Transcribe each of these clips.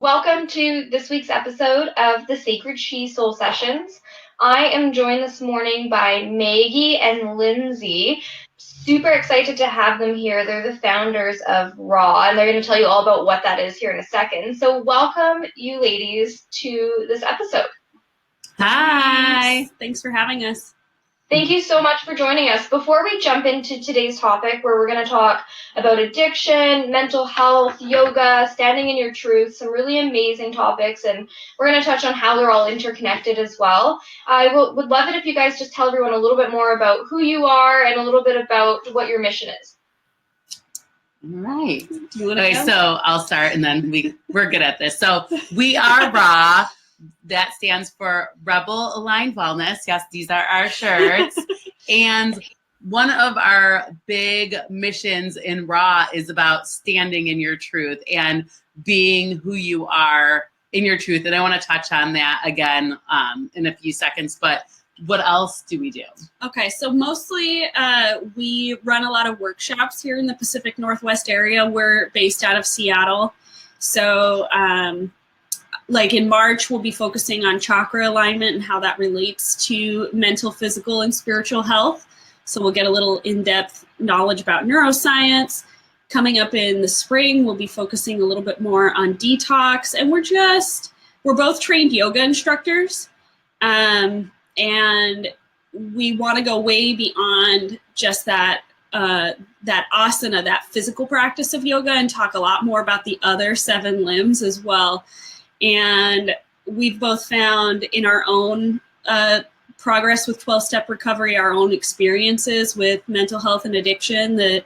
Welcome to this week's episode of the Sacred She Soul Sessions. I am joined this morning by Maggie and Lindsey. Super excited to have them here. They're the founders of Raw, and they're going to tell you all about what that is here in a second. So welcome you ladies to this episode. Hi. Thanks for having us. Thank you so much for joining us. Before we jump into today's topic, where we're going to talk about addiction, mental health, yoga, standing in your truth, some really amazing topics, and we're going to touch on how they're all interconnected as well. I would love it if you guys just tell everyone a little bit more about who you are and a little bit about what your mission is. All right. Okay, so I'll start and then we're good at this. So we are Raw. That stands for Rebel Aligned Wellness. Yes, these are our shirts. And one of our big missions in Raw is about standing in your truth and being who you are in your truth. And I want to touch on that again in a few seconds. But what else do we do? Okay, so mostly we run a lot of workshops here in the Pacific Northwest area. We're based out of Seattle. So like in March, we'll be focusing on chakra alignment and how that relates to mental, physical, and spiritual health. So we'll get a little in-depth knowledge about neuroscience. Coming up in the spring, we'll be focusing a little bit more on detox. And we're both trained yoga instructors. And we want to go way beyond just that asana, that physical practice of yoga, and talk a lot more about the other 7 limbs as well. And we've both found in our own progress with 12-step recovery, our own experiences with mental health and addiction, that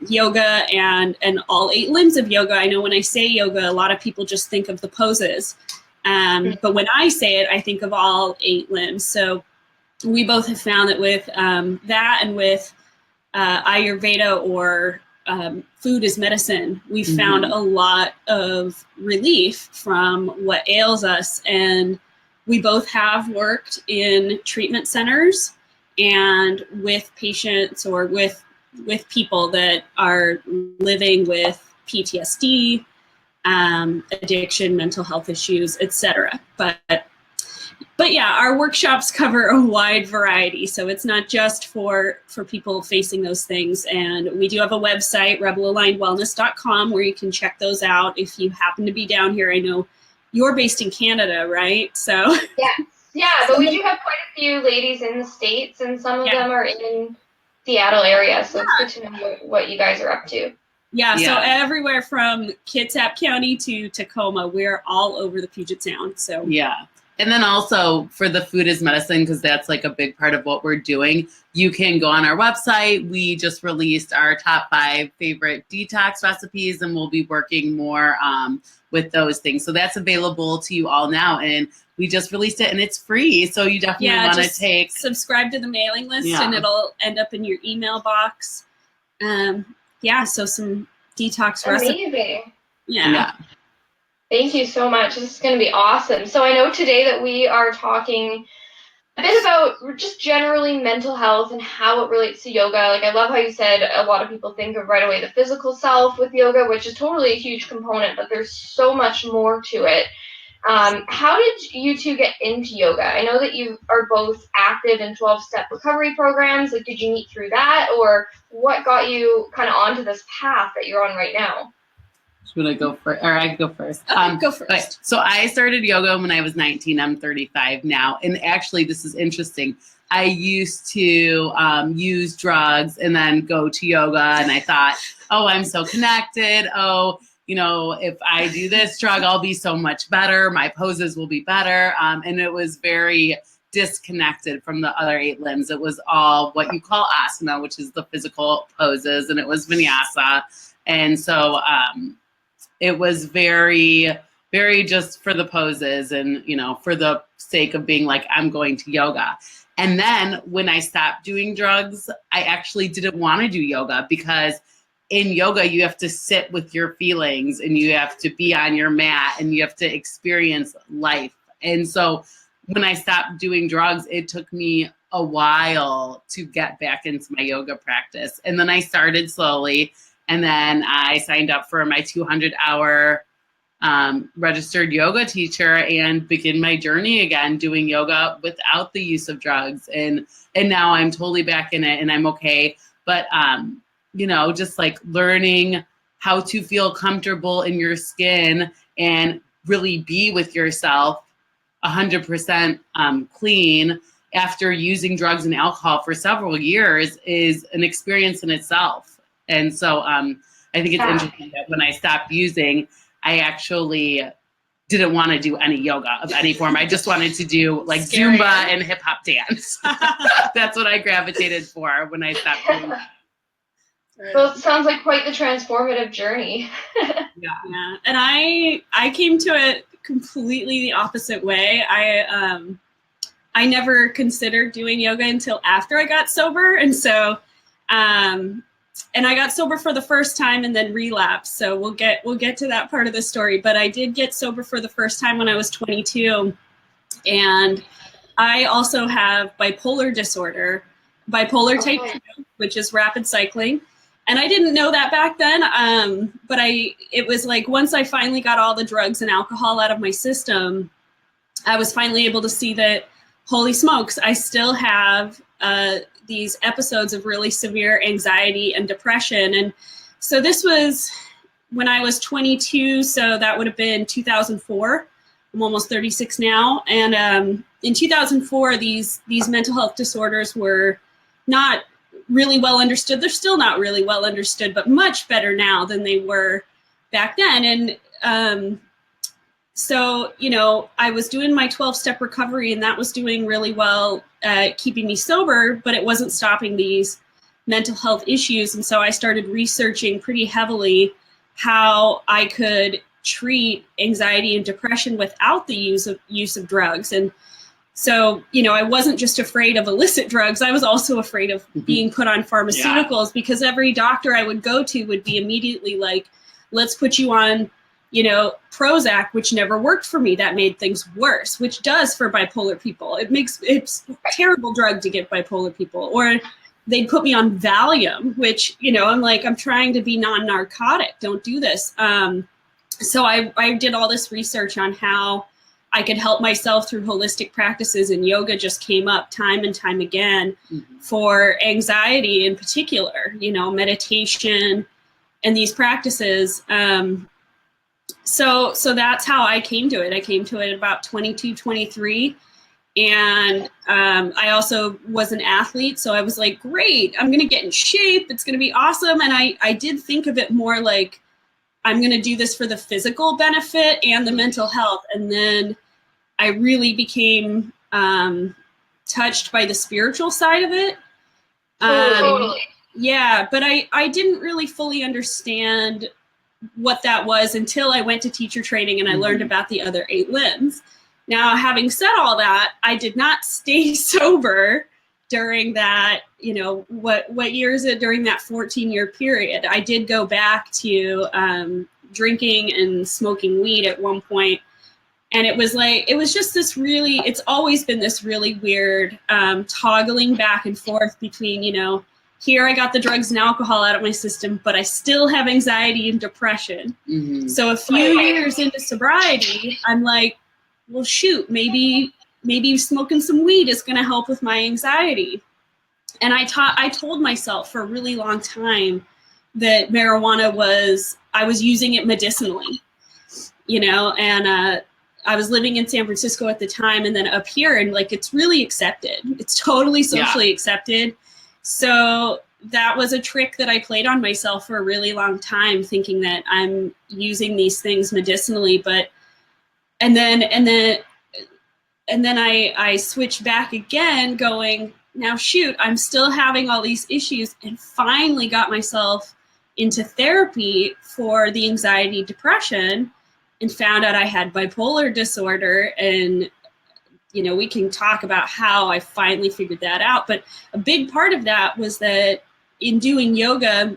yoga and all 8 limbs of yoga. I know when I say yoga, a lot of people just think of the poses. But when I say it, I think of all 8 limbs. So we both have found that with that and with Ayurveda or food is medicine, we've found a lot of relief from what ails us. And we both have worked in treatment centers and with patients or with people that are living with PTSD, addiction, mental health issues, etc. But yeah, our workshops cover a wide variety. So it's not just for people facing those things. And we do have a website, rebelalignedwellness.com, where you can check those out if you happen to be down here. I know you're based in Canada, right? So yeah, but we do have quite a few ladies in the States, and some of them are in Seattle area. So it's good to know what you guys are up to. Yeah, so everywhere from Kitsap County to Tacoma, we're all over the Puget Sound. So yeah. And then also for the food is medicine, because that's like a big part of what we're doing. You can go on our website. We just released our top 5 favorite detox recipes, and we'll be working more with those things. So that's available to you all now. And we just released it and it's free. So you definitely want to subscribe to the mailing list and it'll end up in your email box. So some detox recipes. Amazing. Yeah. Thank you so much. This is going to be awesome. So I know today that we are talking a bit about just generally mental health and how it relates to yoga. Like, I love how you said a lot of people think of right away the physical self with yoga, which is totally a huge component, but there's so much more to it. How did you two get into yoga? I know that you are both active in 12-step recovery programs. Like, did you meet through that, or what got you kind of onto this path that you're on right now? Should I go first? Or I can go first. Go first. Okay. So I started yoga when I was 19. I'm 35 now. And actually, this is interesting. I used to use drugs and then go to yoga. And I thought, oh, I'm so connected. Oh, if I do this drug, I'll be so much better. My poses will be better. And it was very disconnected from the other 8 limbs. It was all what you call asana, which is the physical poses. And it was vinyasa. And so it was very, very just for the poses and, for the sake of being like, I'm going to yoga. And then when I stopped doing drugs, I actually didn't want to do yoga, because in yoga, you have to sit with your feelings and you have to be on your mat and you have to experience life. And so when I stopped doing drugs, it took me a while to get back into my yoga practice. And then I started slowly. And then I signed up for my 200-hour registered yoga teacher and begin my journey again doing yoga without the use of drugs. And now I'm totally back in it and I'm okay. But, just like learning how to feel comfortable in your skin and really be with yourself 100% clean after using drugs and alcohol for several years is an experience in itself. And so I think it's interesting that when I stopped using, I actually didn't want to do any yoga of any form. I just wanted to do like Scary. Zumba and hip hop dance. That's what I gravitated for when I stopped doing that. Well, it sounds like quite the transformative journey. Yeah. And I came to it completely the opposite way. I never considered doing yoga until after I got sober. And so, and I got sober for the first time and then relapsed. So we'll get to that part of the story. But I did get sober for the first time when I was 22. And I also have bipolar disorder, bipolar type 2, which is rapid cycling. And I didn't know that back then. But it was like once I finally got all the drugs and alcohol out of my system, I was finally able to see that, holy smokes, I still have these episodes of really severe anxiety and depression. And so this was when I was 22, so that would have been 2004. I'm almost 36 now. And in 2004, these mental health disorders were not really well understood. They're still not really well understood, but much better now than they were back then. And so, I was doing my 12-step recovery and that was doing really well, keeping me sober, but it wasn't stopping these mental health issues. And so I started researching pretty heavily how I could treat anxiety and depression without the use of drugs. And so, I wasn't just afraid of illicit drugs. I was also afraid of being put on pharmaceuticals because every doctor I would go to would be immediately like, let's put you on Prozac, which never worked for me. That made things worse, which does for bipolar people. It's a terrible drug to give bipolar people. Or they'd put me on Valium, which, I'm like, I'm trying to be non-narcotic. Don't do this. So I did all this research on how I could help myself through holistic practices, and yoga just came up time and time again for anxiety in particular, meditation and these practices. So that's how I came to it. I came to it about 22, 23. And I also was an athlete. So I was like, great, I'm going to get in shape. It's going to be awesome. And I did think of it more like, I'm going to do this for the physical benefit and the mental health. And then I really became touched by the spiritual side of it. Totally. Yeah, but I didn't really fully understand what that was until I went to teacher training and I learned about the other 8 limbs. Now, having said all that, I did not stay sober during that, what year is it, during that 14-year period. I did go back to drinking and smoking weed at one point. And it was just this really, it's always been this really weird toggling back and forth between, here I got the drugs and alcohol out of my system, but I still have anxiety and depression. So a few years into sobriety, I'm like, well, shoot, maybe smoking some weed is going to help with my anxiety. And I told myself for a really long time that marijuana I was using it medicinally, and I was living in San Francisco at the time, and then up here, and like, it's really accepted. It's totally socially accepted. So that was a trick that I played on myself for a really long time, thinking that I'm using these things medicinally, and then I switched back again, going, now shoot, I'm still having all these issues, and finally got myself into therapy for the anxiety, depression, and found out I had bipolar disorder. And we can talk about how I finally figured that out. But a big part of that was that in doing yoga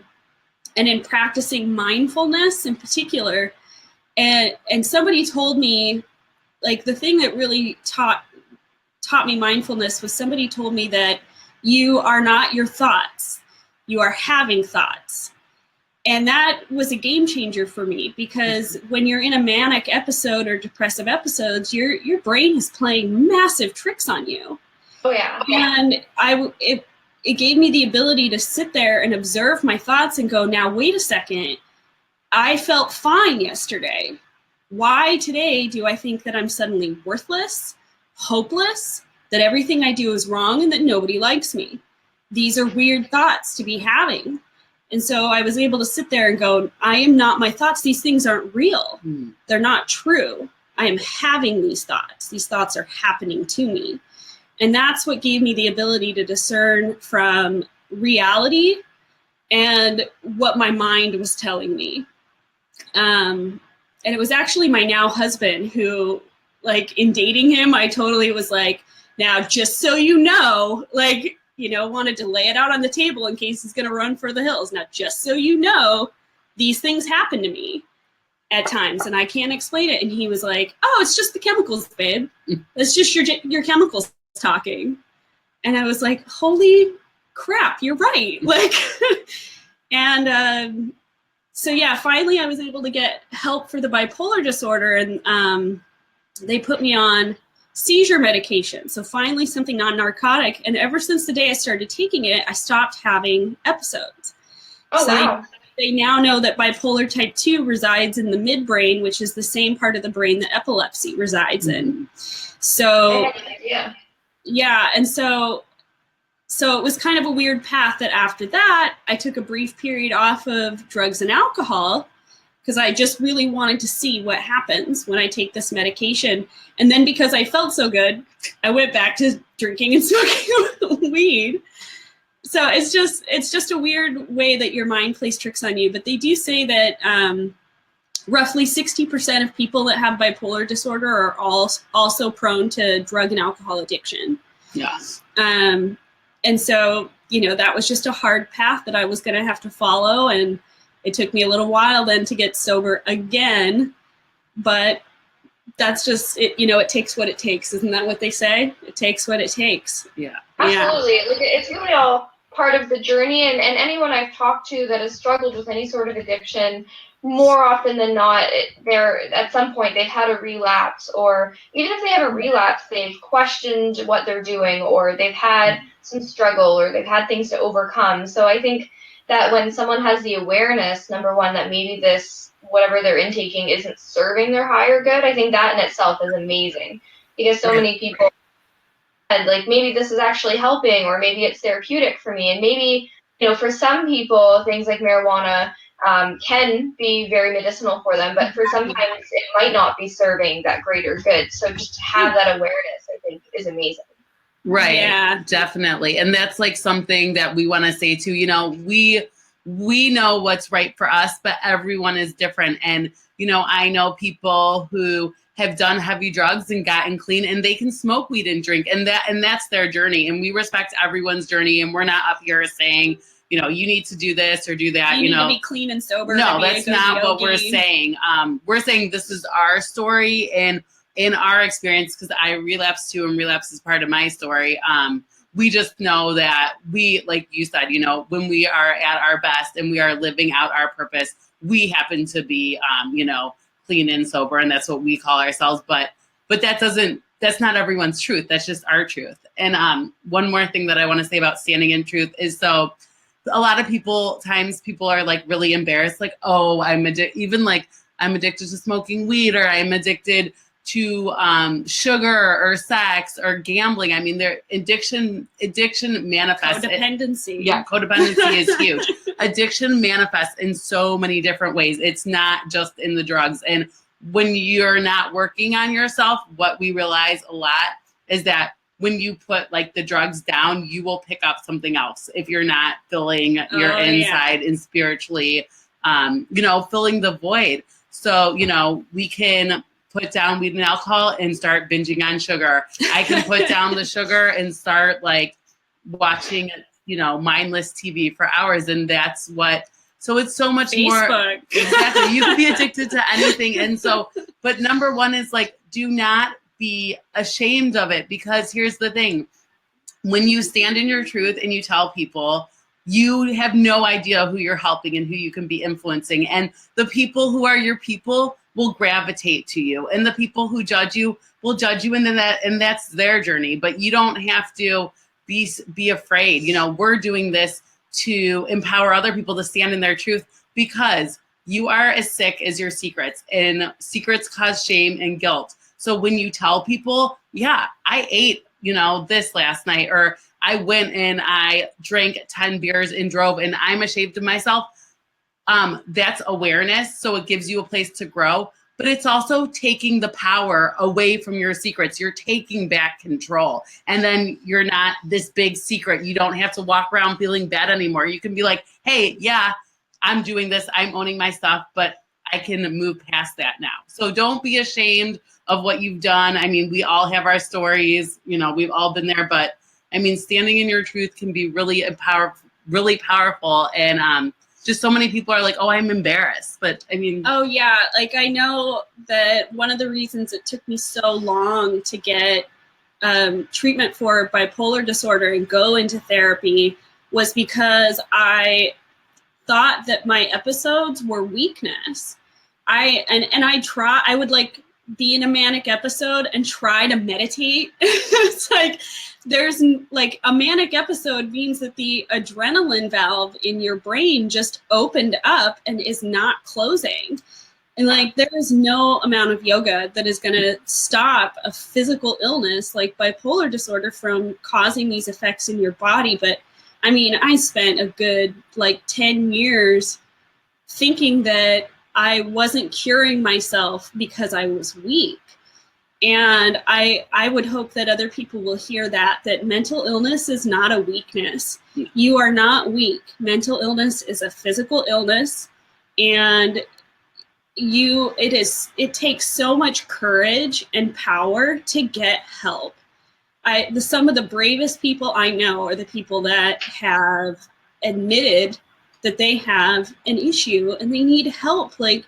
and in practicing mindfulness in particular, and somebody told me, like, the thing that really taught me mindfulness was somebody told me that you are not your thoughts, you are having thoughts. And that was a game changer for me, because when you're in a manic episode or depressive episodes, your brain is playing massive tricks on you. Oh yeah. And it gave me the ability to sit there and observe my thoughts and go, now wait a second, I felt fine yesterday. Why today do I think that I'm suddenly worthless, hopeless, that everything I do is wrong, and that nobody likes me? These are weird thoughts to be having. And so I was able to sit there and go, I am not my thoughts. These things aren't real. They're not true. I am having these thoughts. These thoughts are happening to me. And that's what gave me the ability to discern from reality and what my mind was telling me. And it was actually my now husband who, like, in dating him, I totally was like, now, just so you know, like, you know, wanted to lay it out on the table in case he's going to run for the hills. Now, just so you know, these things happen to me at times, and I can't explain it. And he was like, oh, it's just the chemicals, babe. It's just your chemicals talking. And I was like, holy crap, you're right. Like, and so yeah, finally I was able to get help for the bipolar disorder, and they put me on seizure medication. So finally something non-narcotic. And ever since the day I started taking it, I stopped having episodes. Oh, so wow. They now know that bipolar type 2 resides in the midbrain, which is the same part of the brain that epilepsy resides in. So I had no idea. yeah, and so it was kind of a weird path that after that, I took a brief period off of drugs and alcohol, because I just really wanted to see what happens when I take this medication. And then because I felt so good, I went back to drinking and smoking weed. So it's just a weird way that your mind plays tricks on you. But they do say that roughly 60% of people that have bipolar disorder are also prone to drug and alcohol addiction. Yeah. And so, you know, that was just a hard path that I was going to have to follow. And it took me a little while then to get sober again, but that's just it. You know, it takes what it takes. Isn't that what they say? It takes what it takes. Yeah. Absolutely. Yeah. Like, it's really all part of the journey. And anyone I've talked to that has struggled with any sort of addiction, more often than not, they're at some point they've had a relapse, or even if they have a relapse, they've questioned what they're doing, or they've had some struggle, or they've had things to overcome. So I think that when someone has the awareness, number one, that maybe this, whatever they're intaking, isn't serving their higher good, I think that in itself is amazing, because so many people said, like, maybe this is actually helping, or maybe it's therapeutic for me. And maybe, you know, for some people, things like marijuana can be very medicinal for them, but for sometimes it might not be serving that greater good. So just to have that awareness, I think, is amazing. Right. Yeah, definitely. And that's like something that we want to say too. You know, we know what's right for us, but everyone is different. And, you know, I know people who have done heavy drugs and gotten clean, and they can smoke weed and drink, and that's their journey. And we respect everyone's journey. And we're not up here saying, you know, you need to do this or do that. you You need know, to be clean and sober. no, that's not what we're saying. We're saying this is our story, and in our experience, because I relapsed too, and relapse is part of my story. We just know that we, like you said, you know, when we are at our best and we are living out our purpose, we happen to be, you know, clean and sober, and that's what we call ourselves. But that's not everyone's truth. That's just our truth. And one more thing that I want to say about standing in truth is, so a lot of people are like really embarrassed, like, oh, I'm addicted to smoking weed, or I'm addicted to sugar or sex or gambling. I mean, their addiction manifests. Codependency. Yeah, codependency is huge. Addiction manifests in so many different ways. It's not just in the drugs. And when you're not working on yourself, what we realize a lot is that when you put like the drugs down, you will pick up something else if you're not filling your inside and spiritually, you know, filling the void. So, you know, we can put down weed and alcohol and start binging on sugar. I can put down the sugar and start like watching, you know, mindless TV for hours. And that's so it's so much Facebook. more. Exactly. You can be addicted to anything. And so, but number one is like, do not be ashamed of it, because here's the thing. When you stand in your truth and you tell people you have no idea who you're helping and who you can be influencing. And the people who are your people will gravitate to you, and the people who judge you will judge you, and that's their journey. But you don't have to be afraid. You know, we're doing this to empower other people to stand in their truth, because you are as sick as your secrets, and secrets cause shame and guilt. So when you tell people, yeah, I ate, this last night, or I went and I drank 10 beers and drove and I'm ashamed of myself, that's awareness. So it gives you a place to grow, but it's also taking the power away from your secrets. You're taking back control, and then you're not this big secret. You don't have to walk around feeling bad anymore. You can be like, hey, yeah, I'm doing this. I'm owning my stuff, but I can move past that now. So don't be ashamed of what you've done. I mean, we all have our stories, we've all been there, but I mean, standing in your truth can be really powerful. And just so many people are like, oh, I'm embarrassed. But I mean. Oh, yeah. Like, I know that one of the reasons it took me so long to get treatment for bipolar disorder and go into therapy was because I thought that my episodes were weakness. I would like be in a manic episode and try to meditate. It's like, there's like a manic episode means that the adrenaline valve in your brain just opened up and is not closing. And like, there is no amount of yoga that is going to stop a physical illness like bipolar disorder from causing these effects in your body. But I mean, I spent a good 10 years thinking that I wasn't curing myself because I was weak. And I would hope that other people will hear that mental illness is not a weakness. You are not weak. Mental illness is a physical illness, and it takes so much courage and power to get help. Some of the bravest people I know are the people that have admitted that they have an issue and they need help. Yeah,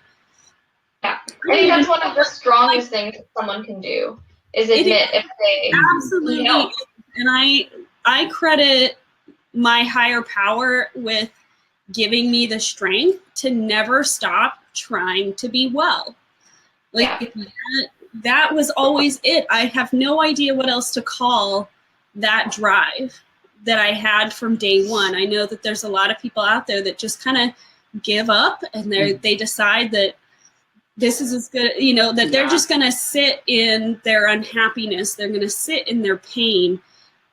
I think that's one of the strongest things that someone can do is admit if they absolutely need help. And I credit my higher power with giving me the strength to never stop trying to be well. That was always it. I have no idea what else to call that drive that I had from day one. I know that there's a lot of people out there that just kind of give up, and they decide that this is as good, that they're just going to sit in their unhappiness. They're going to sit in their pain.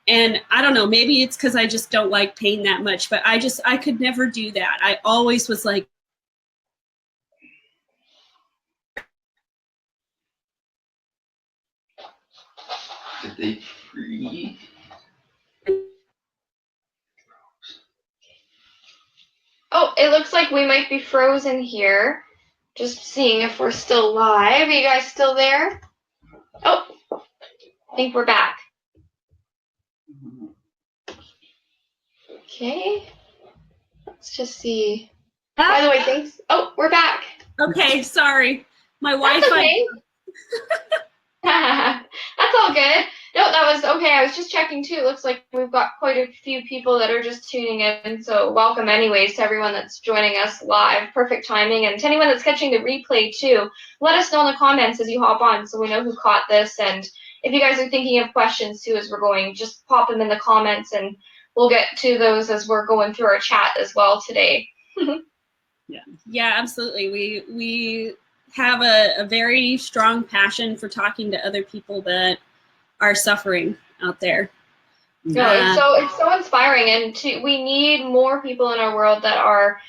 And I don't know, maybe it's because I just don't like pain that much, but I could never do that. I always was like, Did they freeze? Oh, it looks like we might be frozen here. Just seeing if we're still live. Are you guys still there? Oh, I think we're back. Okay. Let's just see. By the way, thanks. Oh, we're back. okay, sorry. My That's Wi-Fi. okay. That's all good. No, that was okay. I was just checking too. It looks like we've got quite a few people that are just tuning in. So welcome anyways to everyone that's joining us live. Perfect timing. And to anyone that's catching the replay too, let us know in the comments as you hop on so we know who caught this. And if you guys are thinking of questions too as we're going, just pop them in the comments and we'll get to those as we're going through our chat as well today. Yeah, absolutely. We have a very strong passion for talking to other people that are suffering out there. No, it's so inspiring, and we need more people in our world that are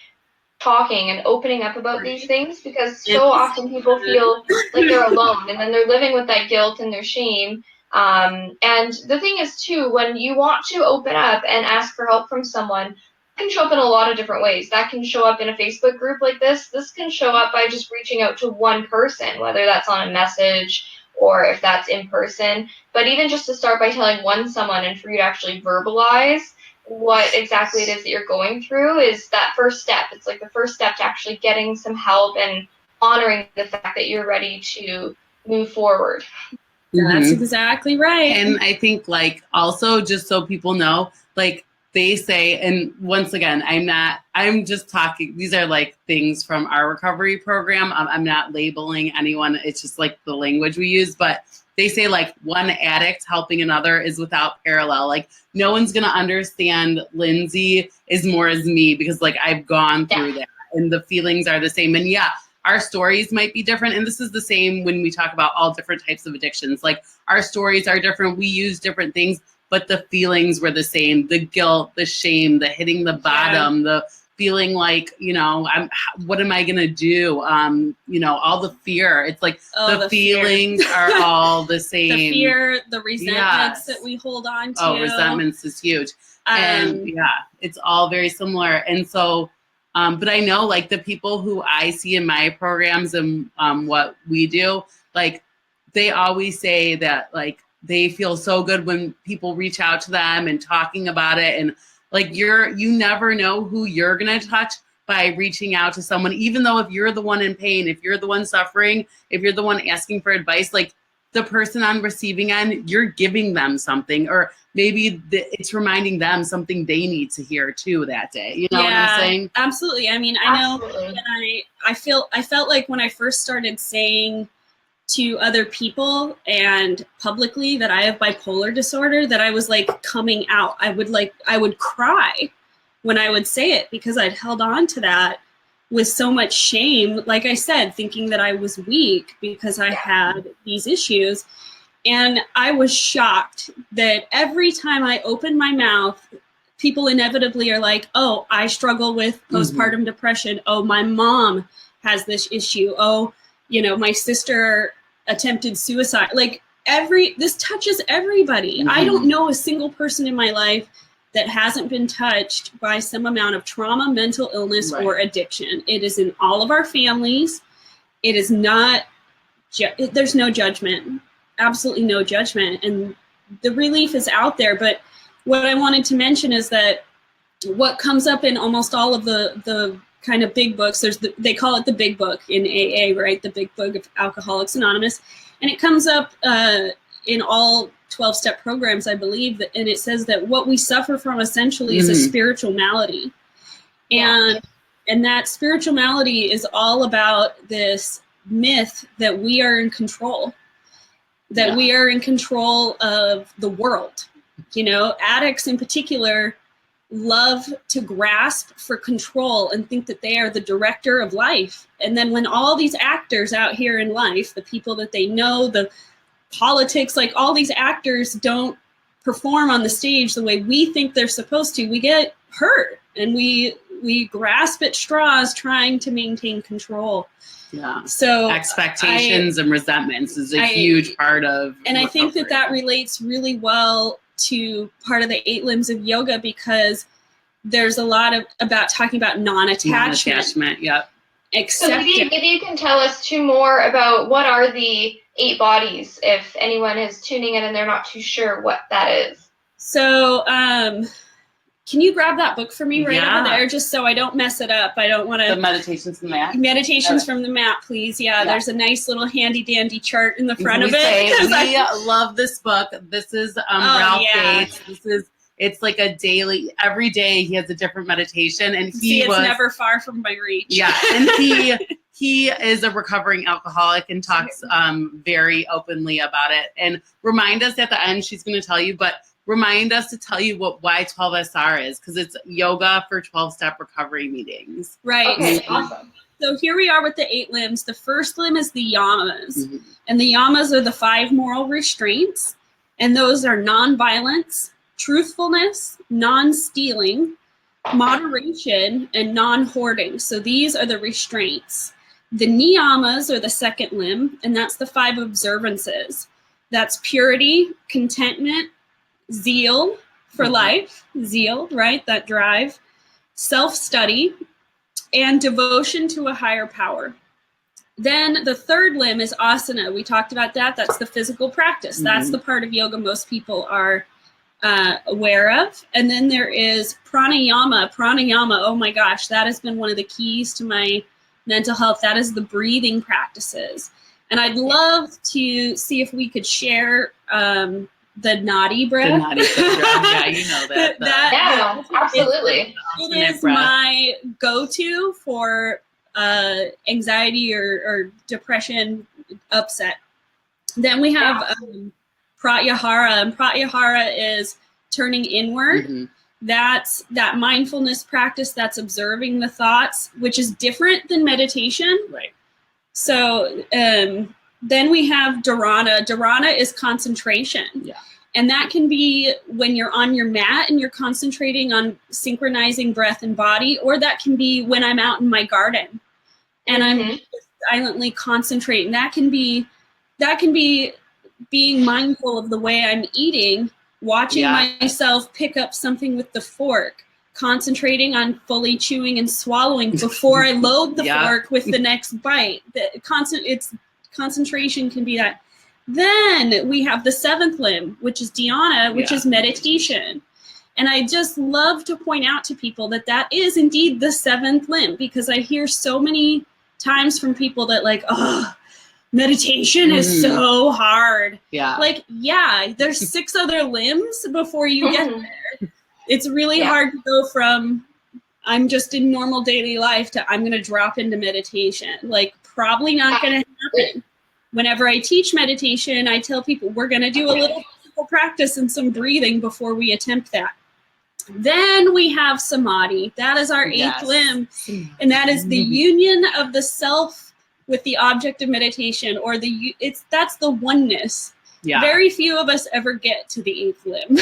talking and opening up about these things, because so often people feel like they're alone, and then they're living with that guilt and their shame. And the thing is too, when you want to open up and ask for help from someone, it can show up in a lot of different ways. That can show up in a Facebook group like this. This can show up by just reaching out to one person, whether that's on a message or if that's in person. But even just to start by telling someone and for you to actually verbalize what exactly it is that you're going through is that first step. It's like the first step to actually getting some help and honoring the fact that you're ready to move forward. That's exactly right. And I think also just so people know, they say, and once again, I'm just talking, these are like things from our recovery program. I'm not labeling anyone. It's just like the language we use, but they say like one addict helping another is without parallel. Like no one's going to understand Lindsey as more as me because like I've gone through that and the feelings are the same. And yeah, our stories might be different. And this is the same when we talk about all different types of addictions. Like our stories are different. We use different things, but the feelings were the same. The guilt, the shame, the hitting the bottom, the feeling like, what am I going to do? All the fear. It's like the feelings are all the same. The fear, the resentments that we hold on to. Oh, resentments is huge. And it's all very similar. And so, but I know like the people who I see in my programs and what we do, like they always say that like they feel so good when people reach out to them and talking about it. And like you never know who you're going to touch by reaching out to someone, even though if you're the one in pain, if you're the one suffering, if you're the one asking for advice, like the person on receiving end, you're giving them something, or maybe it's reminding them something they need to hear too that day. You know what I'm saying? Absolutely. I mean, I know when I felt like when I first started saying to other people and publicly that I have bipolar disorder, that I was like coming out. I would cry when I would say it because I'd held on to that with so much shame. Like I said, thinking that I was weak because I had these issues. And I was shocked that every time I opened my mouth, people inevitably are like, oh, I struggle with postpartum depression. Oh, my mom has this issue. Oh, my sister attempted suicide. Like this touches everybody. I don't know a single person in my life that hasn't been touched by some amount of trauma, mental illness, or addiction. It is in all of our families. It is not, there's no judgment, absolutely no judgment. And the relief is out there. But what I wanted to mention is that what comes up in almost all of the kind of big books, they call it the big book in AA, right? The big book of Alcoholics Anonymous. And it comes up in all 12-step programs, I believe, and it says that what we suffer from essentially is a spiritual malady. And that spiritual malady is all about this myth that we are in control, that we are in control of the world. Addicts in particular love to grasp for control and think that they are the director of life. And then when all these actors out here in life, the people that they know, the politics, like all these actors don't perform on the stage the way we think they're supposed to, we get hurt and we grasp at straws trying to maintain control. Yeah. So expectations and resentments is a huge part of and recovery. I think that relates really well to part of the 8 limbs of yoga, because there's a lot about talking about non-attachment. Yep. So maybe you can tell us 2 more about what are the 8 bodies, if anyone is tuning in and they're not too sure what that is. So can you grab that book for me over there, just so I don't mess it up? I don't want to. The Meditations from the Mat? Meditations from the Mat, please. Yeah, there's a nice little handy-dandy chart in the front of it. We love this book. This is Ralph Bates. It's like a daily, every day he has a different meditation. And it's never far from my reach. Yeah, and he is a recovering alcoholic and talks very openly about it. And remind us at the end, she's going to tell you, but remind us to tell you why 12SR is, because it's yoga for 12-step recovery meetings. Right. Okay, awesome. So here we are with the 8 limbs. The first limb is the yamas. And the yamas are the 5 moral restraints. And those are nonviolence, truthfulness, non-stealing, moderation, and non-hoarding. So these are the restraints. The niyamas are the second limb, and that's the 5 observances. That's purity, contentment, zeal for life, zeal, right? That drive, self-study, and devotion to a higher power. Then the third limb is asana. We talked about that. That's the physical practice. That's the part of yoga most people are aware of. And then there is pranayama. Pranayama, oh my gosh, that has been one of the keys to my mental health. That is the breathing practices. And I'd love to see if we could share the naughty The breath. naughty syndrome. Yeah, you know that. Yeah, absolutely. It is my go-to for anxiety or depression, upset. Then we have pratyahara, and pratyahara is turning inward. Mm-hmm. That's that mindfulness practice that's observing the thoughts, which is different than meditation. Right. So then we have dharana. Dharana is concentration. Yeah. And that can be when you're on your mat and you're concentrating on synchronizing breath and body, or that can be when I'm out in my garden and I'm silently concentrating. That can be being mindful of the way I'm eating, watching myself pick up something with the fork, concentrating on fully chewing and swallowing before I load the fork with the next bite. Concentration can be that. Then we have the seventh limb, which is dhyana, which is meditation. And I just love to point out to people that that is indeed the seventh limb, because I hear so many times from people that like, oh, meditation is so hard. Yeah. Like, yeah, there's 6 other limbs before you get there. It's really hard to go from I'm just in normal daily life to I'm going to drop into meditation. Like, probably not going to happen. Whenever I teach meditation, I tell people we're going to do a little physical practice and some breathing before we attempt that. Then we have samadhi. That is our 8th limb. And that is the union of the self with the object of meditation, or that's the oneness. Yeah. Very few of us ever get to the 8th limb.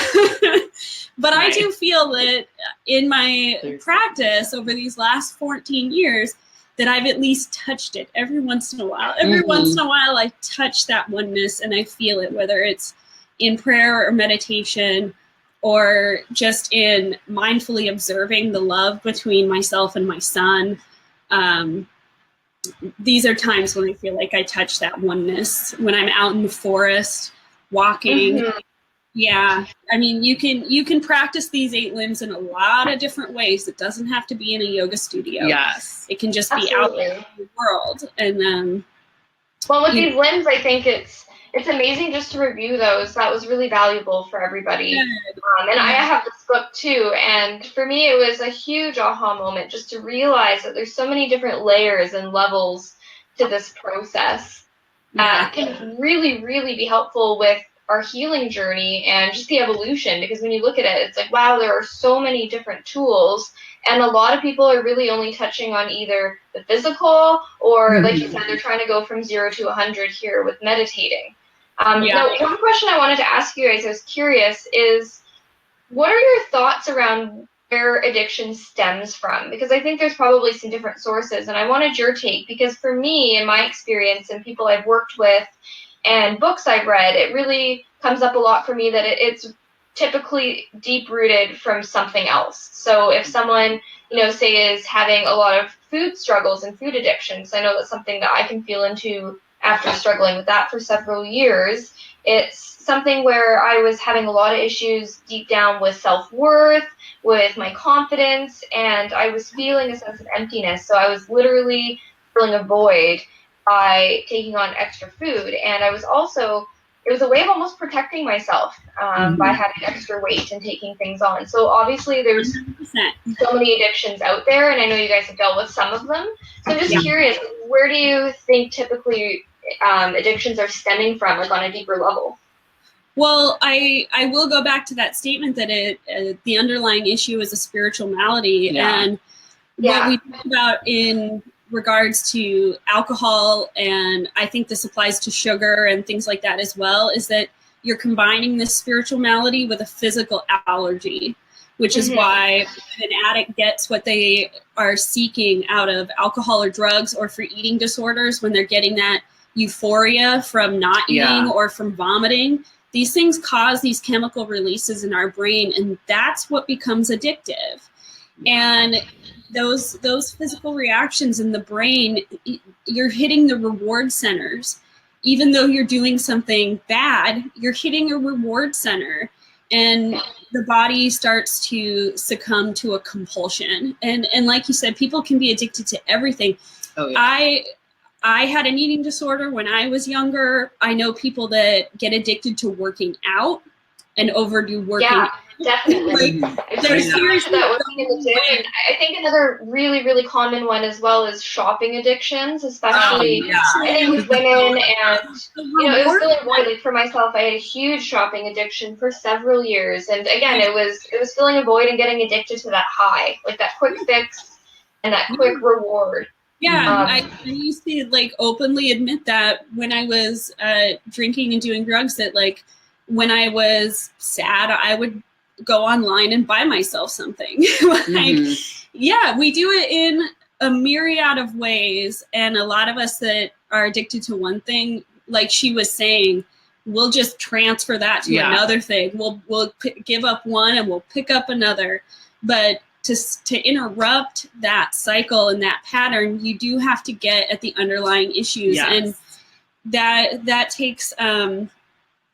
But I do feel that in my practice over these last 14 years, that I've at least touched it every once in a while. Every once in a while, I touch that oneness and I feel it, whether it's in prayer or meditation, or just in mindfully observing the love between myself and my son. These are times when I feel like I touch that oneness, when I'm out in the forest, walking. Yeah, I mean, you can practice these 8 limbs in a lot of different ways. It doesn't have to be in a yoga studio. Yes. It can just be out there in the world. And well, with these limbs, I think it's amazing just to review those. That was really valuable for everybody. And I have this book too, and for me, it was a huge aha moment just to realize that there's so many different layers and levels to this process. It can really, really be helpful with our healing journey and just the evolution, because when you look at it, it's like, wow, there are so many different tools, and a lot of people are really only touching on either the physical or, like you said, they're trying to go from 0 to 100 here with meditating. Now, one question I wanted to ask you guys, I was curious, is what are your thoughts around where addiction stems from? Because I think there's probably some different sources, and I wanted your take, because for me, in my experience and people I've worked with and books I've read, it really comes up a lot for me that it's typically deep-rooted from something else. So if someone, say is having a lot of food struggles and food addictions, I know that's something that I can feel into after struggling with that for several years. It's something where I was having a lot of issues deep down with self-worth, with my confidence, and I was feeling a sense of emptiness. So I was literally filling a void by taking on extra food. And I was also, it was a way of almost protecting myself by having extra weight and taking things on. So obviously there's 100%. So many addictions out there, and I know you guys have dealt with some of them. So I'm just curious, where do you think typically addictions are stemming from, like on a deeper level? Well, I will go back to that statement that the underlying issue is a spiritual malady. And what we talk about in regards to alcohol, and I think this applies to sugar and things like that as well, is that you're combining this spiritual malady with a physical allergy, which is why an addict gets what they are seeking out of alcohol or drugs, or for eating disorders, when they're getting that euphoria from not eating or from vomiting. These things cause these chemical releases in our brain, and that's what becomes addictive. And those physical reactions in the brain, you're hitting the reward centers. Even though you're doing something bad, you're hitting a reward center, and the body starts to succumb to a compulsion. And like you said, people can be addicted to everything. Oh, yeah. I had an eating disorder when I was younger. I know people that get addicted to working out. and overdo working. Yeah, definitely. Like, I've there's seen so much of seriously that working in the gym, and I think another really, really common one as well is shopping addictions, especially yeah. I think with women, and it was reward- filling a void. Like for myself, I had a huge shopping addiction for several years, and again, it was filling a void and getting addicted to that high, like that quick fix and that quick reward. Yeah, I used to like openly admit that when I was drinking and doing drugs, that like when I was sad, I would go online and buy myself something. Like, yeah, we do it in a myriad of ways, and a lot of us that are addicted to one thing, like she was saying, we'll just transfer that to another thing. We'll give up one and we'll pick up another, but to interrupt that cycle and that pattern, you do have to get at the underlying issues. And that takes a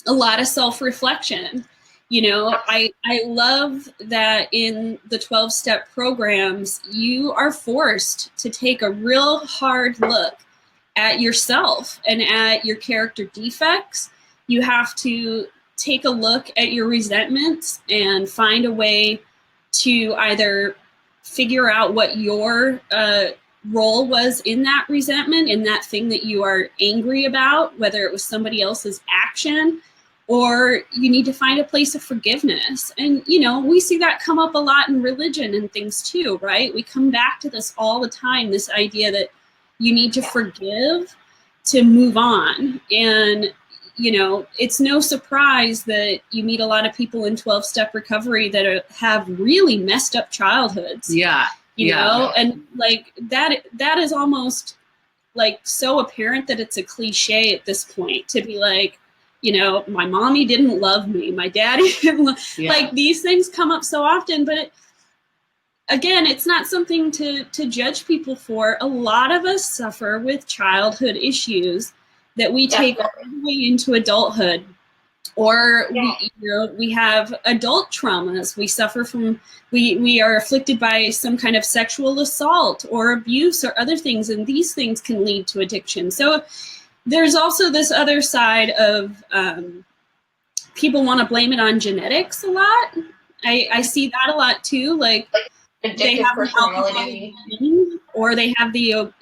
lot of self-reflection. I love that in the 12-step programs, you are forced to take a real hard look at yourself and at your character defects. You have to take a look at your resentments and find a way to either figure out what your role was in that resentment, in that thing that you are angry about, whether it was somebody else's action, or you need to find a place of forgiveness. And, we see that come up a lot in religion and things too, right? We come back to this all the time, this idea that you need to forgive to move on. And it's no surprise that you meet a lot of people in 12-step recovery that have really messed up childhoods. Yeah. And like that is almost like so apparent that it's a cliche at this point to be like, my mommy didn't love me, my daddy didn't like these things come up so often, but again, it's not something to judge people for. A lot of us suffer with childhood issues that we take all the way into adulthood, or we have adult traumas. We suffer from, we are afflicted by some kind of sexual assault or abuse or other things, and these things can lead to addiction. So there's also this other side of people want to blame it on genetics a lot. I see that a lot too, like they have an alcoholic gene, or they have the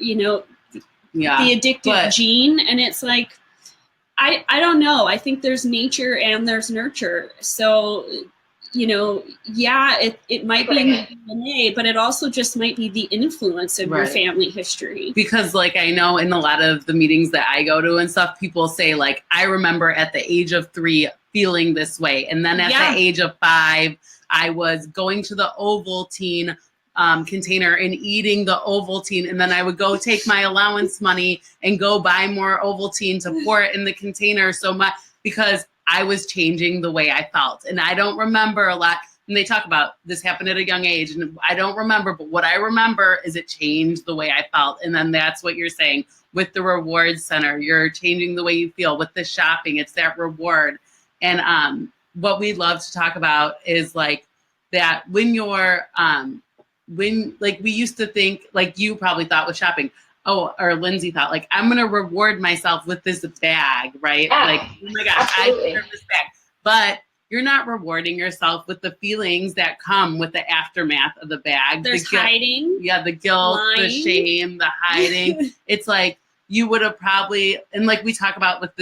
the addictive gene, and it's like I don't know. I think there's nature and there's nurture. So it might be in the DNA, but it also just might be the influence of your family history. Because like I know in a lot of the meetings that I go to and stuff, people say like, I remember at the age of 3 feeling this way, and then at the age of 5 I was going to the Ovaltine container and eating the Ovaltine, and then I would go take my allowance money and go buy more Ovaltine to pour it in the container so much, because I was changing the way I felt. And I don't remember a lot. And they talk about this happened at a young age, and I don't remember, but what I remember is it changed the way I felt. And then that's what you're saying with the reward center. You're changing the way you feel with the shopping. It's that reward. And what we love to talk about is like that when you're when like we used to think, like you probably thought with shopping, or Lindsey thought, like, I'm going to reward myself with this bag, right? Yeah, like, oh my gosh, I deserve this bag. But you're not rewarding yourself with the feelings that come with the aftermath of the bag. There's hiding. Yeah, the guilt, lying. The shame, the hiding. It's like you would have probably, and like we talk about with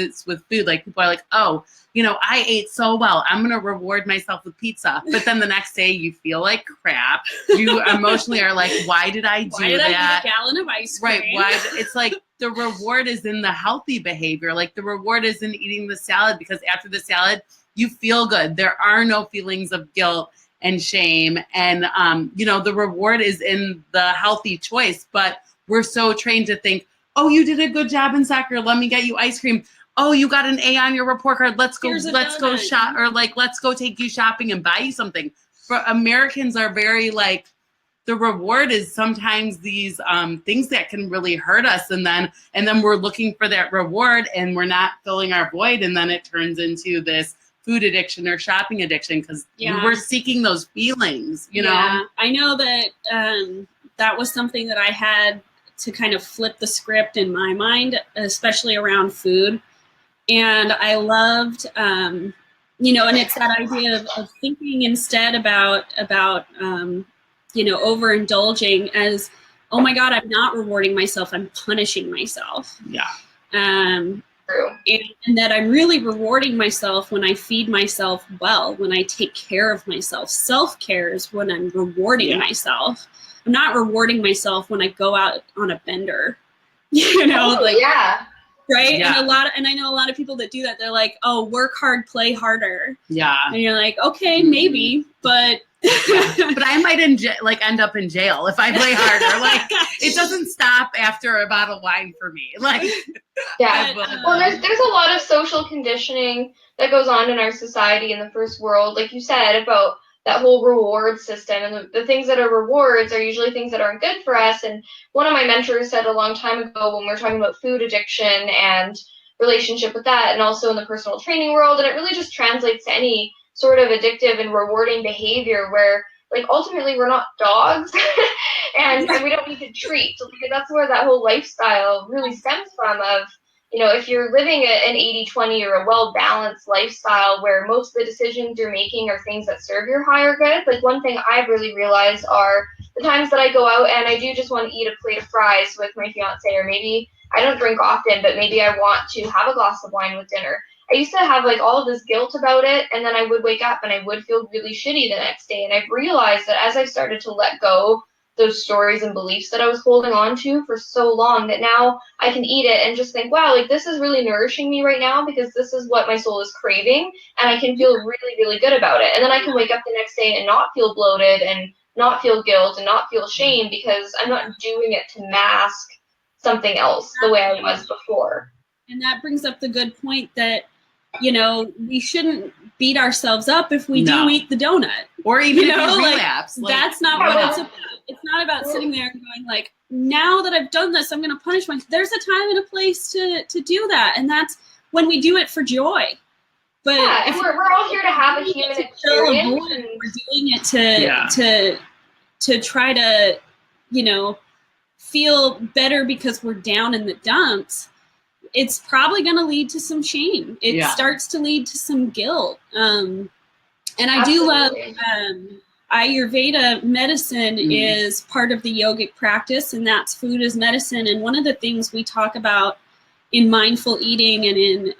food, like people are like, oh, I ate so well, I'm going to reward myself with pizza. But then the next day you feel like crap. You emotionally are like, why did I do that? Why did I eat a gallon of ice cream? Right. It's like the reward is in the healthy behavior. Like the reward is in eating the salad, because after the salad, you feel good. There are no feelings of guilt and shame. And, the reward is in the healthy choice. But we're so trained to think, oh, you did a good job in soccer, let me get you ice cream. Oh, you got an A on your report card. Let's go shop, or like, let's go take you shopping and buy you something. For Americans are very like, the reward is sometimes these things that can really hurt us. And then we're looking for that reward and we're not filling our void. And then it turns into this food addiction or shopping addiction, because we're seeking those feelings, Yeah, I know that that was something that I had to kind of flip the script in my mind, especially around food. And I loved and it's that idea of thinking instead about overindulging as, oh my God, I'm not rewarding myself, I'm punishing myself. Yeah. True. And that I'm really rewarding myself when I feed myself well, when I take care of myself. Self-care is when I'm rewarding myself. I'm not rewarding myself when I go out on a bender, Yeah. Right. Yeah. And I know a lot of people that do that. They're like, oh, work hard, play harder. Yeah. And you're like, okay, maybe, but but I might end up in jail if I play harder. Like, it doesn't stop after a bottle of wine for me. Like, yeah. Well, there's a lot of social conditioning that goes on in our society in the first world, like you said, about that whole reward system, and the things that are rewards are usually things that aren't good for us. And one of my mentors said a long time ago, when we were talking about food addiction and relationship with that, and also in the personal training world, and it really just translates to any sort of addictive and rewarding behavior where, like, ultimately we're not dogs and we don't need to treat. So, like, that's where that whole lifestyle really stems from, of, if you're living an 80-20 or a well-balanced lifestyle where most of the decisions you're making are things that serve your higher good. Like, one thing I've really realized are the times that I go out and I do just want to eat a plate of fries with my fiance, or maybe I don't drink often, but maybe I want to have a glass of wine with dinner. I used to have like all of this guilt about it, and then I would wake up and I would feel really shitty the next day. And I've realized that as I've started to let go those stories and beliefs that I was holding on to for so long, that now I can eat it and just think, wow, like, this is really nourishing me right now because this is what my soul is craving, and I can feel really, really good about it. And then I can wake up the next day and not feel bloated and not feel guilt and not feel shame because I'm not doing it to mask something else the way I was before. And that brings up the good point that, we shouldn't beat ourselves up if we do eat the donut. Or even if you relapse. That's not what it's about. It's not about sitting there and going like, now that I've done this, I'm going to punish myself. There's a time and a place to do that. And that's when we do it for joy. But and we're all here to have a human experience. We're doing it to try to, feel better because we're down in the dumps. It's probably going to lead to some shame. It starts to lead to some guilt. And I do love Ayurveda medicine is part of the yogic practice, and that's food as medicine. And one of the things we talk about in mindful eating and in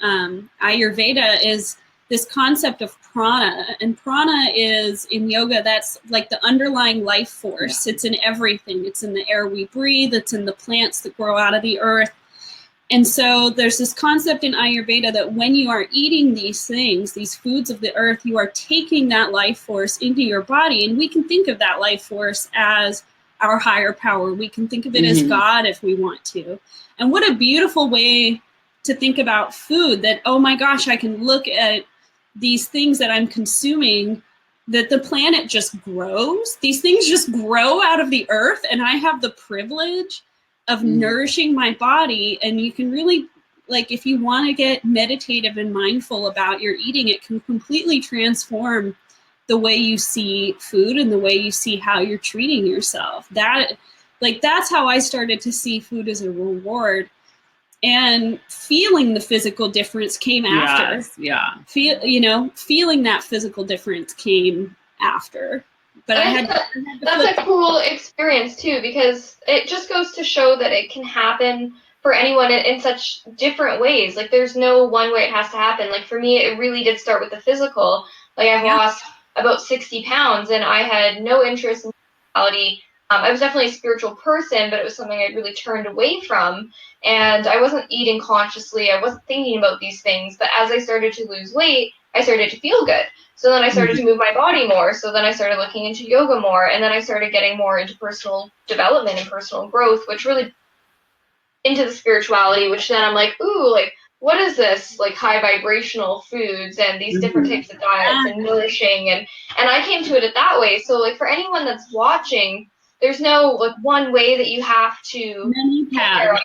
Ayurveda is this concept of prana. And prana is, in yoga, that's like the underlying life force. It's in everything. It's in the air we breathe. It's in the plants that grow out of the earth. And so there's this concept in Ayurveda that when you are eating these things, these foods of the earth, you are taking that life force into your body. And we can think of that life force as our higher power. We can think of it as God if we want to. And what a beautiful way to think about food, that, oh my gosh, I can look at these things that I'm consuming, that the planet just grows. These things just grow out of the earth, and I have the privilege of nourishing my body. And you can really, like, if you want to get meditative and mindful about your eating, it can completely transform the way you see food and the way you see how you're treating yourself. That's how I started to see food as a reward. And feeling the physical difference came after. Feeling that physical difference came after. But that's a cool experience too, because it just goes to show that it can happen for anyone in such different ways. Like, there's no one way it has to happen. Like, for me, it really did start with the physical. Like, I've lost about 60 pounds, and I had no interest in spirituality. I was definitely a spiritual person, but it was something I really turned away from. And I wasn't eating consciously. I wasn't thinking about these things. But as I started to lose weight, I started to feel good. So then I started to move my body more. So then I started looking into yoga more. And then I started getting more into personal development and personal growth, which really into the spirituality, which then I'm like, ooh, like, what is this, like, high vibrational foods and these different types of diets and nourishing, and I came to it that way. So, like, for anyone that's watching, there's no, like, one way that you have to path.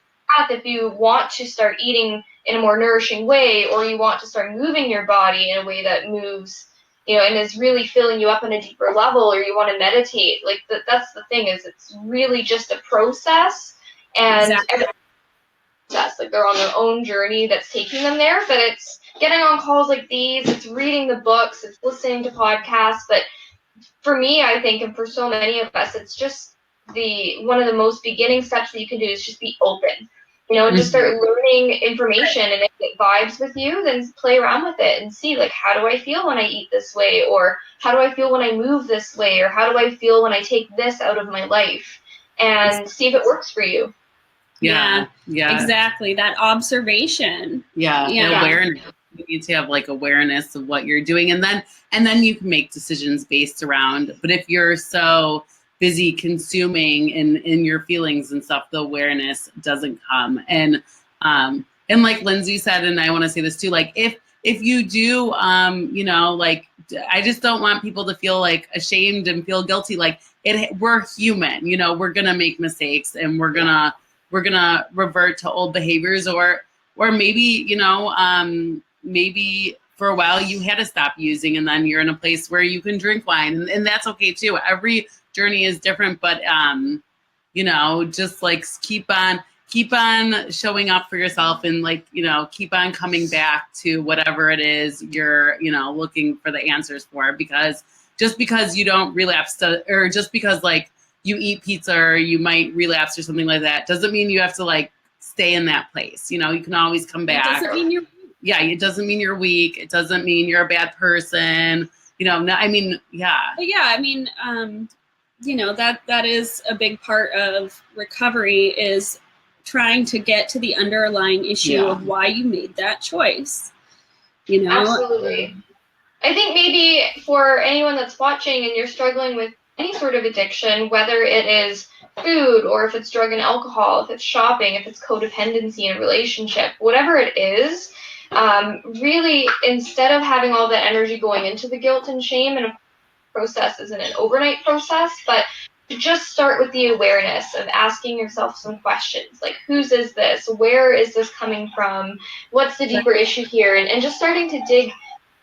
If you want to start eating in a more nourishing way, or you want to start moving your body in a way that moves, and is really filling you up on a deeper level, or you want to meditate, like, that's the thing, is it's really just a process. And like, they're on their own journey that's taking them there, but it's getting on calls like these, it's reading the books, it's listening to podcasts. But for me, I think, and for so many of us, it's just one of the most beginning steps that you can do is just be open. Just start learning information, and if it vibes with you, then play around with it and see, like, how do I feel when I eat this way, or how do I feel when I move this way, or how do I feel when I take this out of my life, and see if it works for you. Yeah. Exactly. That observation. Yeah. Awareness. You need to have like awareness of what you're doing, and then you can make decisions based around. But if you're so busy consuming in your feelings and stuff, the awareness doesn't come. And like Lindsey said, and I want to say this too, like if you do, like, I just don't want people to feel like ashamed and feel guilty. Like we're human, we're going to make mistakes, and we're going to revert to old behaviors, or maybe, maybe for a while you had to stop using, and then you're in a place where you can drink wine, and that's okay too. Every journey is different, but just like keep on showing up for yourself, and like, keep on coming back to whatever it is you're, looking for the answers for, because just because you don't relapse or just because like you eat pizza or you might relapse or something like that, doesn't mean you have to like stay in that place. You can always come back. It doesn't mean you're it doesn't mean you're weak. It doesn't mean you're a bad person. That is a big part of recovery, is trying to get to the underlying issue of why you made that choice. Absolutely. I think maybe for anyone that's watching and you're struggling with any sort of addiction, whether it is food, or if it's drug and alcohol, if it's shopping, if it's codependency in a relationship, whatever it is, really, instead of having all that energy going into the guilt and shame, and a process isn't an overnight process, but to just start with the awareness of asking yourself some questions, like, whose is this? Where is this coming from? What's the deeper issue here? And just starting to dig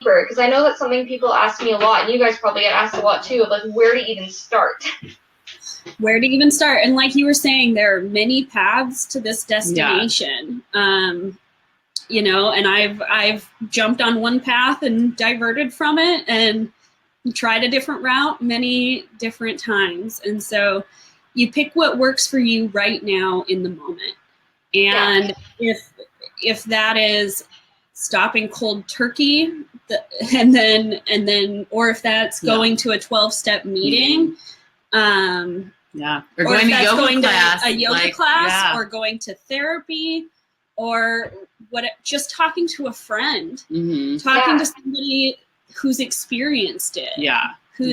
deeper, because I know that's something people ask me a lot, and you guys probably get asked a lot too, of like, where to even start. Where to even start. And like you were saying, there are many paths to this destination. And I've jumped on one path and diverted from it and tried a different route many different times. And so you pick what works for you right now in the moment. And if that is stopping cold turkey, and then or if that's going to a 12-step meeting, or going to yoga class, a yoga class, or going to therapy, or just talking to a friend, talking to somebody who's experienced it, who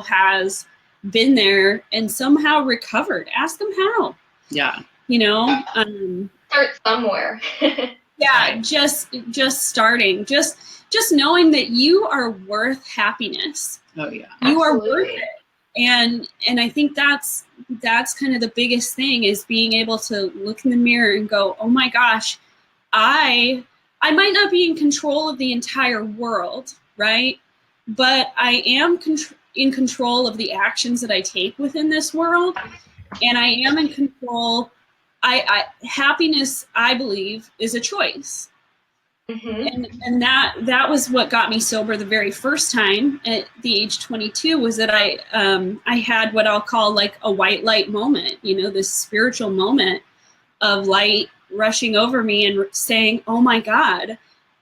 has been there and somehow recovered. Ask them how. Start somewhere. Just starting, just knowing that you are worth happiness. You Absolutely. are worth it. And I think that's kind of the biggest thing, is being able to look in the mirror and go, oh my gosh, I might not be in control of the entire world, right? But I am in control of the actions that I take within this world, and I am in control. Happiness, I believe, is a choice. And that was what got me sober the very first time at the age 22, was that I had what I'll call like a white light moment, this spiritual moment of light rushing over me and saying, oh my God,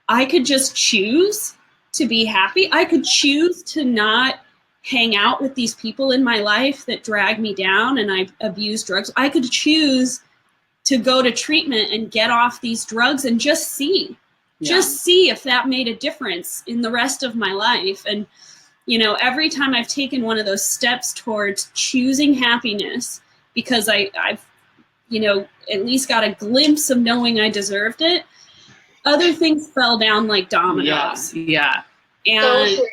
I could just choose to be happy. I could choose to not hang out with these people in my life that drag me down and I abuse drugs. I could choose to go to treatment and get off these drugs and just see if that made a difference in the rest of my life. And, every time I've taken one of those steps towards choosing happiness, because I've at least got a glimpse of knowing I deserved it, other things fell down like dominoes. And so true.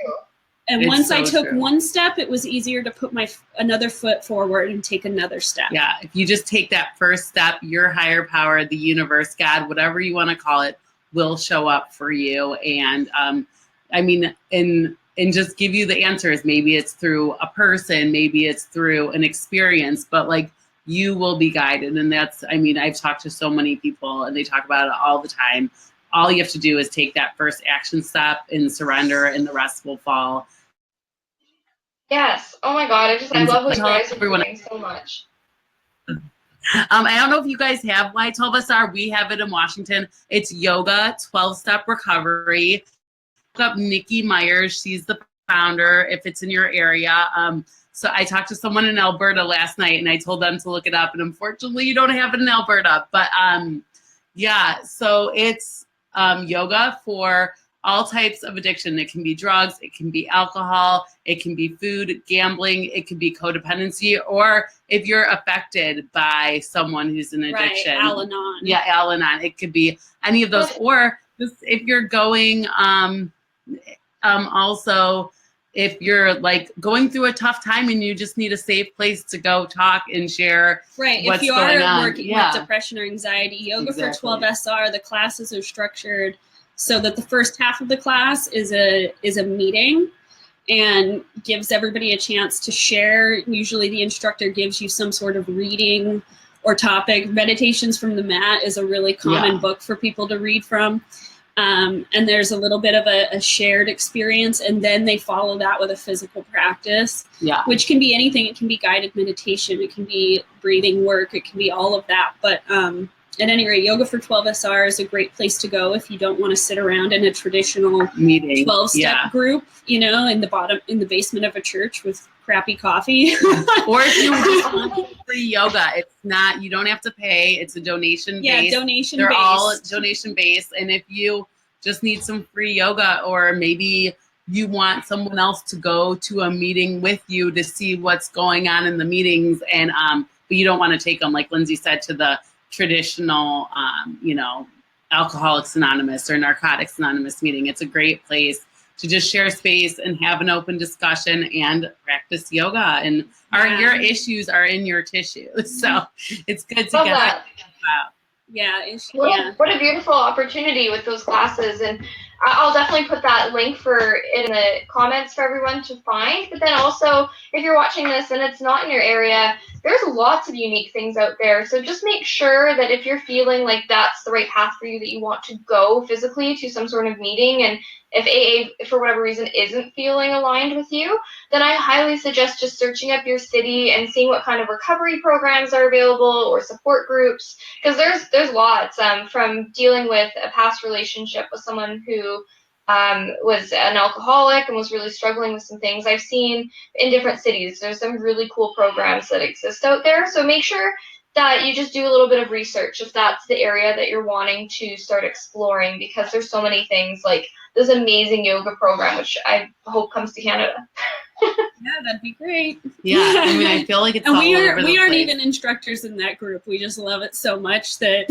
And once I took one step, it was easier to put another foot forward and take another step. Yeah, if you just take that first step, your higher power, the universe, God, whatever you want to call it, will show up for you. And and just give you the answers. Maybe it's through a person, maybe it's through an experience, but like, you will be guided. And that's, I've talked to so many people and they talk about it all the time. all you have to do is take that first action step and surrender, and the rest will fall. Yes. Oh my God. I love what you guys are Everyone- doing so much. I don't know if you guys have Y12SR. We have it in Washington. It's yoga, 12-step recovery. Look up Nikki Myers. She's the founder if it's in your area. So I talked to someone in Alberta last night, and I told them to look it up. And unfortunately, you don't have it in Alberta. But yeah, so it's yoga for all types of addiction. It can be drugs, it can be alcohol, it can be food, gambling, it can be codependency, or if you're affected by someone who's in addiction. Right, Al-Anon. Yeah, Al-Anon. It could be any of those. Or just if you're going, also, if you're like going through a tough time and you just need a safe place to go talk and share what's if you going are on. working with depression or anxiety, Yoga for 12SR, the classes are structured so that the first half of the class is a meeting and gives everybody a chance to share. Usually the instructor gives you some sort of reading or topic. Meditations from the Mat is a really common book for people to read from. And there's a little bit of a shared experience, and then they follow that with a physical practice, which can be anything. It can be guided meditation, it can be breathing work, it can be all of that. But at any rate, Yoga for 12SR is a great place to go if you don't want to sit around in a traditional meeting 12-step group, in the basement of a church with crappy coffee. Or if you just want free yoga, it's not, you don't have to pay. It's a donation based. Donation They're based. all donation based. And if you just need some free yoga, or maybe you want someone else to go to a meeting with you to see what's going on in the meetings, and but you don't want to take them, like Lindsey said, to the traditional, Alcoholics Anonymous or Narcotics Anonymous meeting. It's a great place to just share space and have an open discussion and practice yoga. And your issues are in your tissues. So it's good to get that out. What a beautiful opportunity with those classes. And I'll definitely put that link in the comments for everyone to find. But then also, if you're watching this and it's not in your area, there's lots of unique things out there. So just make sure that if you're feeling like that's the right path for you, that you want to go physically to some sort of meeting, and if AA, for whatever reason, isn't feeling aligned with you, then I highly suggest just searching up your city and seeing what kind of recovery programs are available or support groups, because there's lots, from dealing with a past relationship with someone who was an alcoholic and was really struggling with some things. I've seen in different cities, there's some really cool programs that exist out there. So make sure that you just do a little bit of research if that's the area that you're wanting to start exploring, because there's so many things, like this amazing yoga program, which I hope comes to Canada. Yeah, that'd be great. Yeah, I mean, I feel like it's all over the place. We aren't even instructors in that group. We just love it so much that,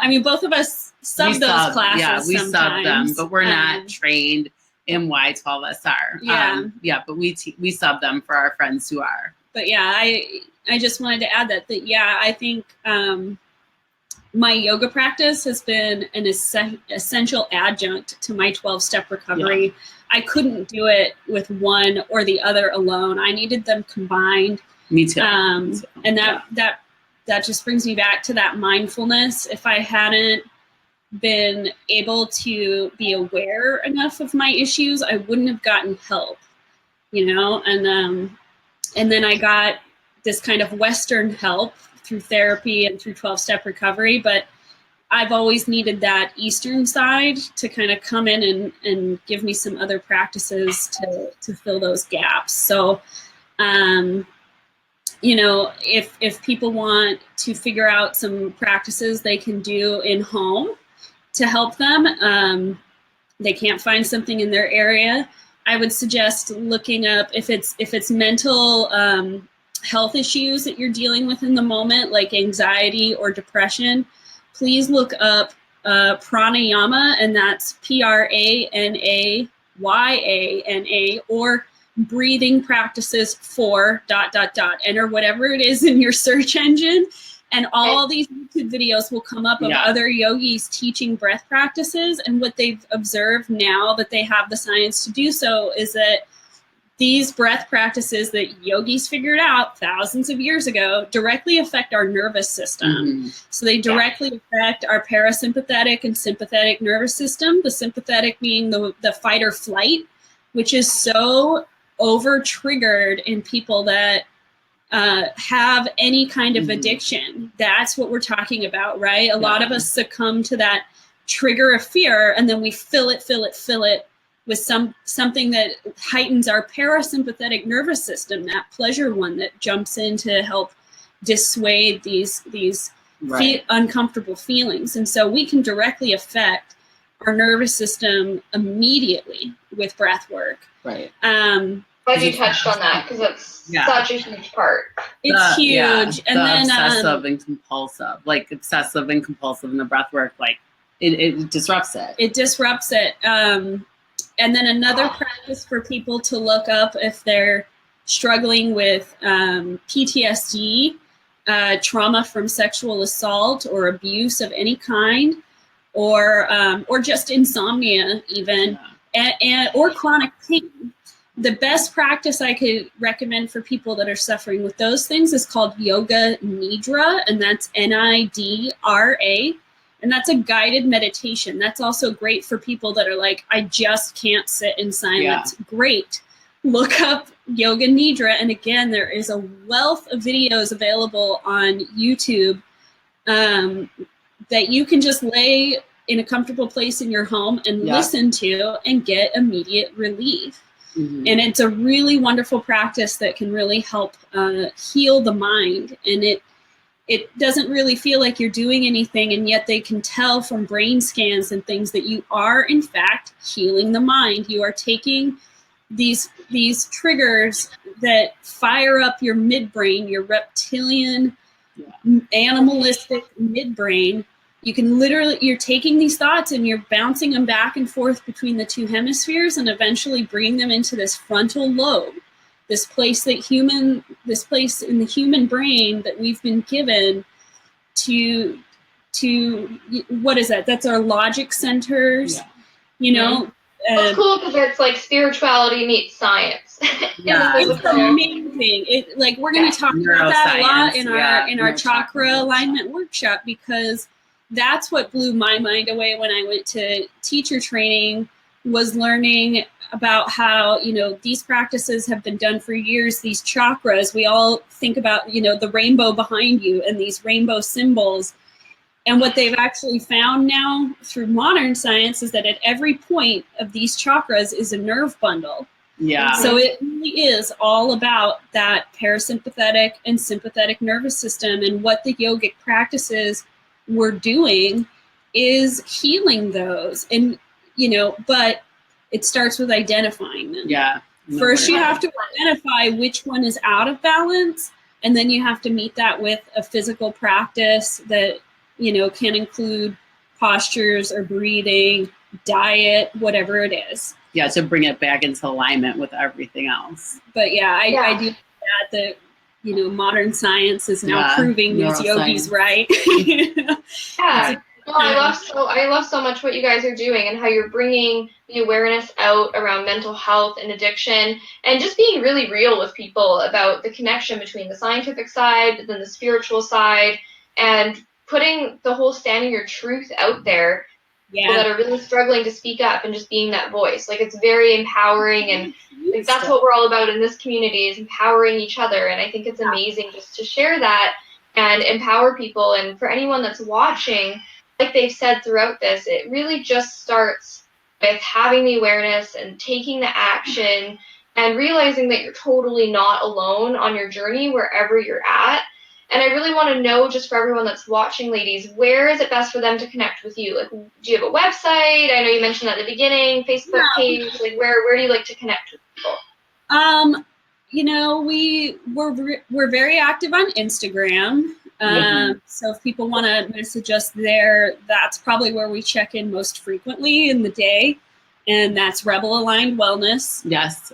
I mean, both of us sub those classes. Yeah, we sometimes. sub them, but we're not trained in Y12SR. Yeah. But we sub them for our friends who are. But yeah, I just wanted to add that I think my yoga practice has been an essential adjunct to my 12-step recovery. Yeah. I couldn't do it with one or the other alone. I needed them combined. Me too. And that just brings me back to that mindfulness. If I hadn't been able to be aware enough of my issues, I wouldn't have gotten help, and then I got this kind of Western help through therapy and through 12-step recovery, but I've always needed that Eastern side to kind of come in and give me some other practices to fill those gaps. So, if people want to figure out some practices they can do in home to help them, they can't find something in their area, I would suggest looking up if it's mental health issues that you're dealing with in the moment, like anxiety or depression. Please look up pranayama, and that's PRANAYANA, or breathing practices for ... Enter whatever it is in your search engine, and all these YouTube videos will come up of other yogis teaching breath practices. And what they've observed now that they have the science to do so is that these breath practices that yogis figured out thousands of years ago directly affect our nervous system. Mm-hmm. So they directly affect our parasympathetic and sympathetic nervous system. The sympathetic being the fight or flight, which is so over triggered in people that have any kind of addiction. That's what we're talking about, right? A lot of us succumb to that trigger of fear, and then we fill it with something that heightens our parasympathetic nervous system, that pleasure one that jumps in to help dissuade these uncomfortable feelings. And so we can directly affect our nervous system immediately with breath work. Right. Glad you touched on that, because that's such a huge part. It's huge. And then obsessive and compulsive, like obsessive and compulsive in the breath work, like it disrupts it. It disrupts it. And then another practice for people to look up if they're struggling with PTSD, trauma from sexual assault or abuse of any kind, or just insomnia even, or chronic pain. The best practice I could recommend for people that are suffering with those things is called Yoga Nidra, and that's Nidra. And that's a guided meditation. That's also great for people that are like, I just can't sit in silence. Yeah. Great. Look up Yoga Nidra. And again, there is a wealth of videos available on YouTube that you can just lay in a comfortable place in your home and listen to and get immediate relief. Mm-hmm. And it's a really wonderful practice that can really help heal the mind. And it doesn't really feel like you're doing anything, and yet they can tell from brain scans and things that you are, in fact, healing the mind. You are taking these triggers that fire up your midbrain, your reptilian, animalistic midbrain. You can you're taking these thoughts and you're bouncing them back and forth between the two hemispheres and eventually bring them into this frontal lobe. This place in the human brain that we've been given to what is that? That's our logic centers, you know. It's cool because it's like spirituality meets science. It's amazing. We're going to talk about that a lot in our chakra alignment workshop, because that's what blew my mind away when I went to teacher training, was learning about how, these practices have been done for years. These chakras, we all think about, the rainbow behind you and these rainbow symbols. And what they've actually found now through modern science is that at every point of these chakras is a nerve bundle. Yeah. So it really is all about that parasympathetic and sympathetic nervous system. And what the yogic practices we're doing is healing those. And, but it starts with identifying them. Yeah. First, you have to identify which one is out of balance, and then you have to meet that with a physical practice that, can include postures or breathing, diet, whatever it is. Yeah, to bring it back into alignment with everything else. But I do that modern science is now proving these yogis right. Yeah. No, I love so much what you guys are doing and how you're bringing the awareness out around mental health and addiction, and just being really real with people about the connection between the scientific side, but then the spiritual side, and putting the whole standing your truth out there. People that are really struggling to speak up and just being that voice. It's very empowering, and that's what we're all about in this community, is empowering each other. And I think it's amazing just to share that and empower people. And for anyone that's watching, like they've said throughout this, it really just starts with having the awareness and taking the action and realizing that you're totally not alone on your journey wherever you're at. And I really want to know, just for everyone that's watching, ladies, where is it best for them to connect with you? Do you have a website? I know you mentioned that at the beginning, Facebook page. Where do you like to connect with people? We're very active on Instagram. So if people want to message us there, that's probably where we check in most frequently in the day. And that's Rebel Aligned Wellness. Yes,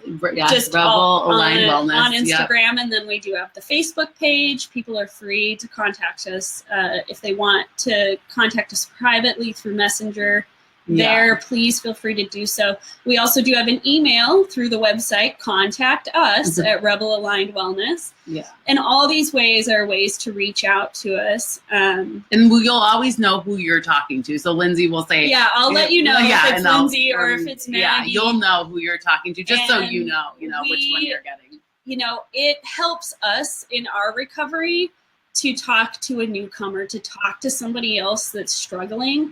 just Rebel Aligned Wellness on Instagram. And then we do have the Facebook page. People are free to contact us if they want to contact us privately through Messenger. there, please feel free to do so. We also do have an email through the website, contact us at Rebel Aligned Wellness. Yeah. And all these ways are ways to reach out to us. And you'll always know who you're talking to. So Lindsey will say, yeah, I'll let you know if it's Lindsey or if it's Maggie. Yeah, you'll know who you're talking to, just so you know which one you're getting. It helps us in our recovery to talk to a newcomer, to talk to somebody else that's struggling.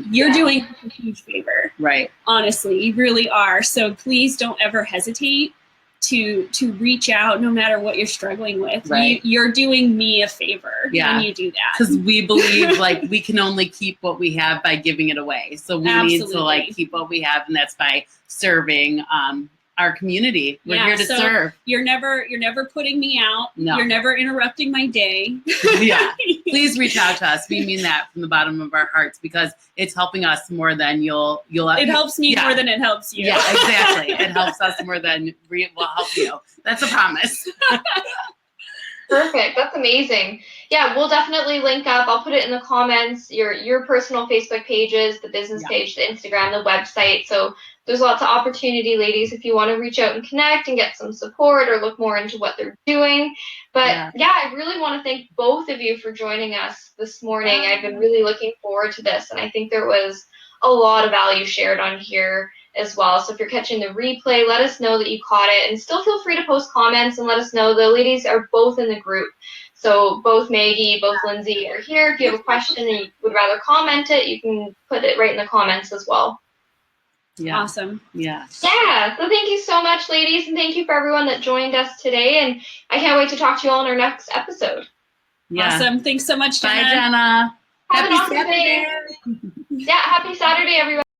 You're doing a huge favor. Right. Honestly, you really are. So please don't ever hesitate to reach out no matter what you're struggling with. Right. You're doing me a favor when you do that. Because we believe we can only keep what we have by giving it away. So we need to keep what we have, and that's by serving our community. We're here to serve. You're never putting me out. No. You're never interrupting my day. Yeah. Please reach out to us. We mean that from the bottom of our hearts, because it's helping us more than you'll. It helps me more than it helps you. Yeah, exactly. It helps us more than we'll help you. That's a promise. Perfect. That's amazing. Yeah, we'll definitely link up. I'll put it in the comments, your personal Facebook pages, the business page, the Instagram, the website. So there's lots of opportunity, ladies, if you want to reach out and connect and get some support or look more into what they're doing. But I really want to thank both of you for joining us this morning. I've been really looking forward to this, and I think there was a lot of value shared on here as well. So if you're catching the replay, let us know that you caught it, and still feel free to post comments and let us know. The ladies are both in the group. So both Maggie, both Lindsey are here. If you have a question and you would rather comment it, you can put it right in the comments as well. Yeah. Awesome. Yeah. Yeah. So thank you so much, ladies, and thank you for everyone that joined us today. And I can't wait to talk to you all in our next episode. Yeah. Awesome. Thanks so much, Jenna. Bye, Jenna. Happy Saturday. Yeah, happy Saturday, everyone.